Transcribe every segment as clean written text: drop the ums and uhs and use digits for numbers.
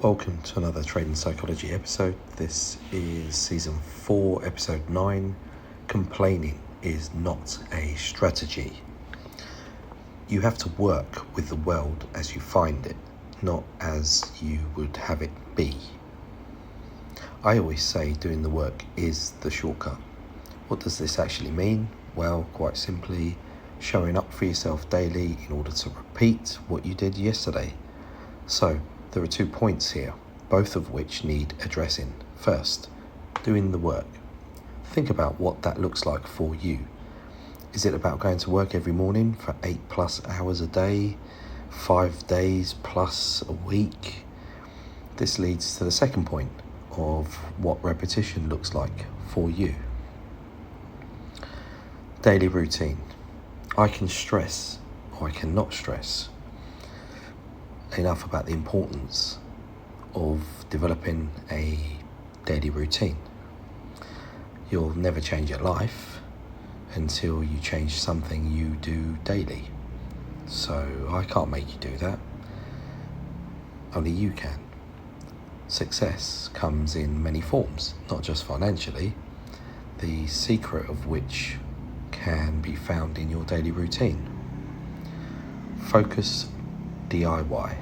Welcome to another Trading Psychology episode. This is Season 4, Episode 9. Complaining is not a strategy. You have to work with the world as you find it, not as you would have it be. I always say doing the work is the shortcut. What does this actually mean? Well, quite simply, showing up for yourself daily in order to repeat what you did yesterday. So, there are 2 points here, both of which need addressing. First, doing the work. Think about what that looks like for you. Is it about going to work every morning for 8+ hours a day, 5 days plus a week? This leads to the second point of what repetition looks like for you. Daily routine. I can stress, or I cannot stress, enough about the importance of developing a daily routine. You'll never change your life until you change something you do daily. So I can't make you do that. Only you can. Success comes in many forms, not just financially, the secret of which can be found in your daily routine. Focus DIY.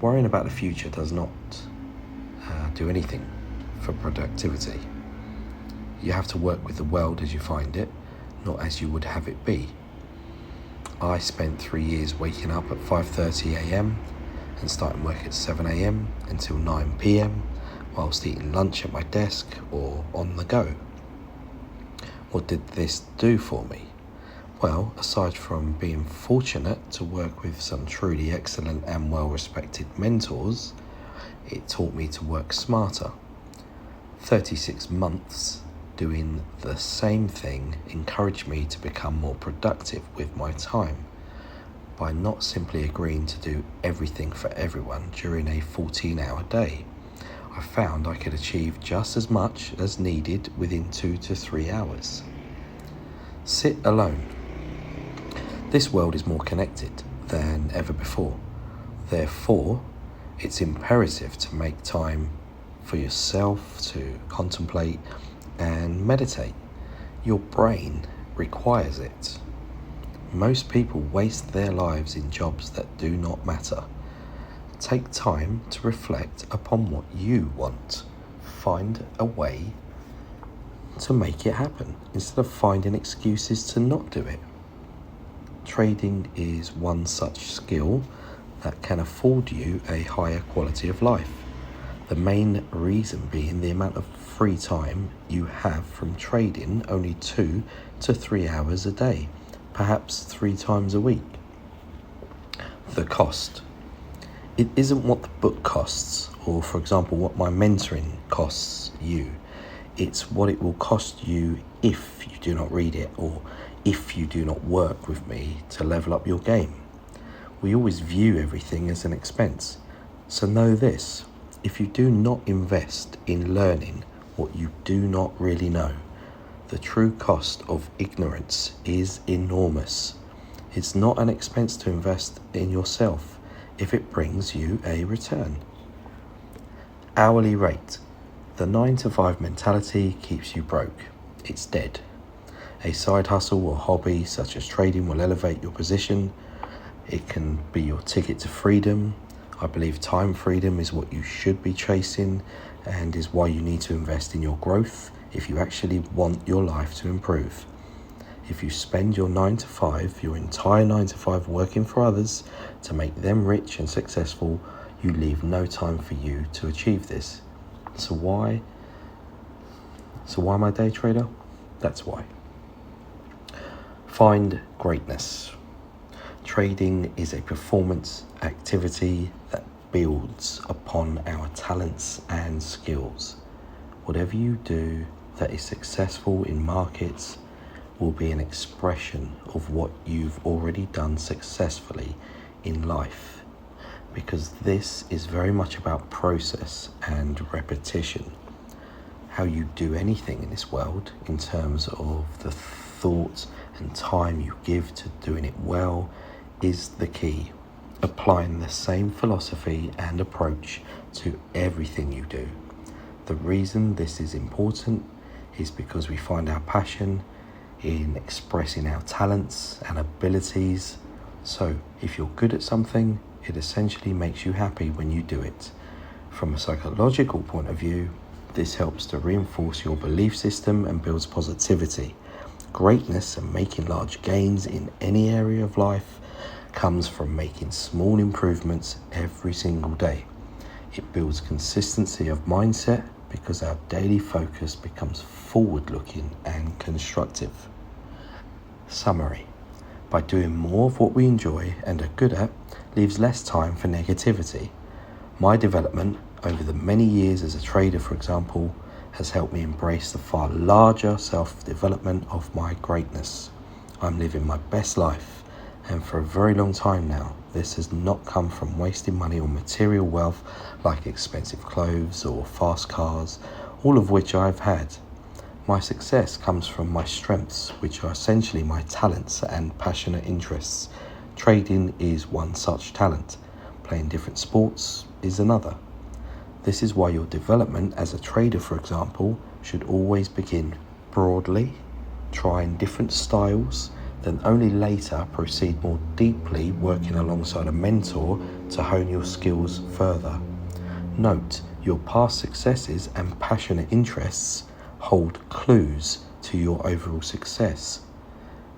Worrying about the future does not do anything for productivity. You have to work with the world as you find it, not as you would have it be. I spent 3 years waking up at 5:30 a.m. and starting work at 7 a.m. until 9 p.m. whilst eating lunch at my desk or on the go. What did this do for me? Well, aside from being fortunate to work with some truly excellent and well-respected mentors, it taught me to work smarter. 36 months doing the same thing encouraged me to become more productive with my time by not simply agreeing to do everything for everyone during a 14-hour day. I found I could achieve just as much as needed within 2 to 3 hours. Sit alone. This world is more connected than ever before. Therefore, it's imperative to make time for yourself to contemplate and meditate. Your brain requires it. Most people waste their lives in jobs that do not matter. Take time to reflect upon what you want. Find a way to make it happen instead of finding excuses to not do it. Trading is one such skill that can afford you a higher quality of life. The main reason being the amount of free time you have from trading, only 2 to 3 hours a day, perhaps 3 times a week. The cost. It isn't what the book costs, or for example, what my mentoring costs you. It's what it will cost you if you do not read it, or if you do not work with me to level up your game. We always view everything as an expense. So know this, if you do not invest in learning what you do not really know, the true cost of ignorance is enormous. It's not an expense to invest in yourself if it brings you a return. Hourly rate. The 9-to-5 mentality keeps you broke. It's dead. A side hustle or hobby such as trading will elevate your position. It can be your ticket to freedom. I believe time freedom is what you should be chasing and is why you need to invest in your growth if you actually want your life to improve. If you spend your 9 to 5, your entire 9 to 5 working for others to make them rich and successful, you leave no time for you to achieve this. So why am I a day trader? That's why. Find greatness. Trading is a performance activity that builds upon our talents and skills. Whatever you do that is successful in markets will be an expression of what you've already done successfully in life, because this is very much about process and repetition. How you do anything in this world in terms of the thought and time you give to doing it well is the key. applying the same philosophy and approach to everything you do. The reason this is important is because we find our passion in expressing our talents and abilities. So if you're good at something, it essentially makes you happy when you do it. From a psychological point of view, this helps to reinforce your belief system and builds positivity. Greatness and making large gains in any area of life comes from making small improvements every single day. It builds consistency of mindset because our daily focus becomes forward-looking and constructive. Summary: by doing more of what we enjoy and are good at, leaves less time for negativity. My development over the many years as a trader, for example, has helped me embrace the far larger self-development of my greatness. I'm living my best life, and for a very long time now, this has not come from wasting money on material wealth like expensive clothes or fast cars, all of which I've had. My success comes from my strengths, which are essentially my talents and passionate interests. Trading is one such talent. Playing different sports is another. This is why your development as a trader, for example, should always begin broadly, trying different styles, then only later proceed more deeply, working alongside a mentor to hone your skills further. Note, your past successes and passionate interests hold clues to your overall success,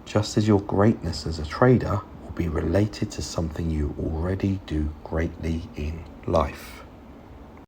just as your greatness as a trader will be related to something you already do greatly in life.